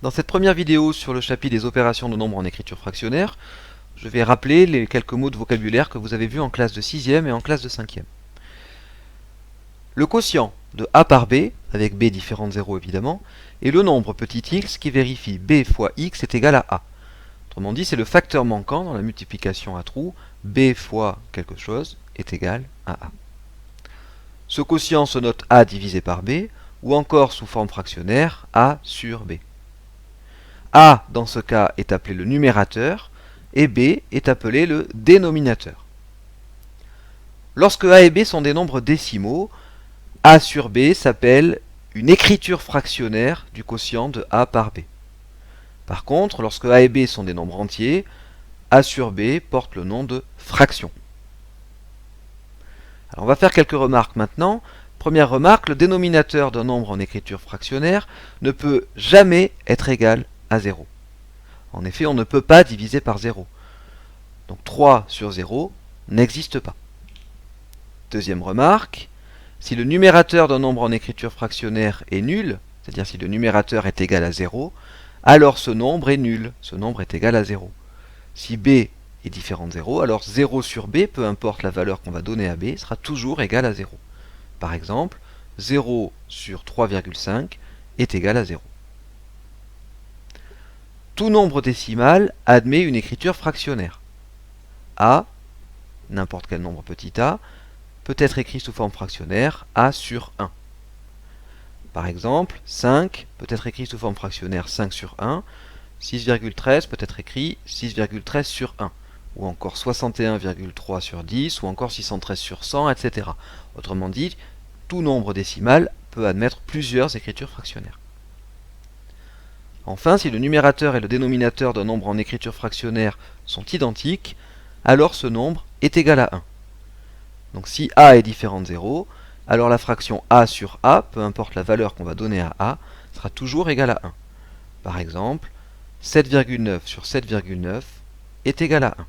Dans cette première vidéo sur le chapitre des opérations de nombres en écriture fractionnaire, je vais rappeler les quelques mots de vocabulaire que vous avez vus en classe de 6e et en classe de 5e. Le quotient de a par b, avec b différent de 0 évidemment, est le nombre petit x qui vérifie b fois x est égal à a. Autrement dit, c'est le facteur manquant dans la multiplication à trous, b fois quelque chose est égal à a. Ce quotient se note a divisé par b, ou encore sous forme fractionnaire, a sur b. A, dans ce cas, est appelé le numérateur, et b est appelé le dénominateur. Lorsque a et b sont des nombres décimaux, a sur b s'appelle une écriture fractionnaire du quotient de a par b. Par contre, lorsque a et b sont des nombres entiers, a sur b porte le nom de fraction. Alors on va faire quelques remarques maintenant. Première remarque, le dénominateur d'un nombre en écriture fractionnaire ne peut jamais être égal à 0. En effet, on ne peut pas diviser par 0. Donc 3 sur 0 n'existe pas. Deuxième remarque, si le numérateur d'un nombre en écriture fractionnaire est nul, c'est-à-dire si le numérateur est égal à 0, alors ce nombre est nul, ce nombre est égal à 0. Si b est différent de 0, alors 0 sur b, peu importe la valeur qu'on va donner à b, sera toujours égal à 0. Par exemple, 0 sur 3,5 est égal à 0. Tout nombre décimal admet une écriture fractionnaire. A, n'importe quel nombre petit a, peut être écrit sous forme fractionnaire a sur 1. Par exemple, 5 peut être écrit sous forme fractionnaire 5 sur 1, 6,13 peut être écrit 6,13 sur 1, ou encore 61,3 sur 10, ou encore 613 sur 100, etc. Autrement dit, tout nombre décimal peut admettre plusieurs écritures fractionnaires. Enfin, si le numérateur et le dénominateur d'un nombre en écriture fractionnaire sont identiques, alors ce nombre est égal à 1. Donc si a est différent de 0, alors la fraction a sur a, peu importe la valeur qu'on va donner à a, sera toujours égale à 1. Par exemple, 7,9 sur 7,9 est égal à 1.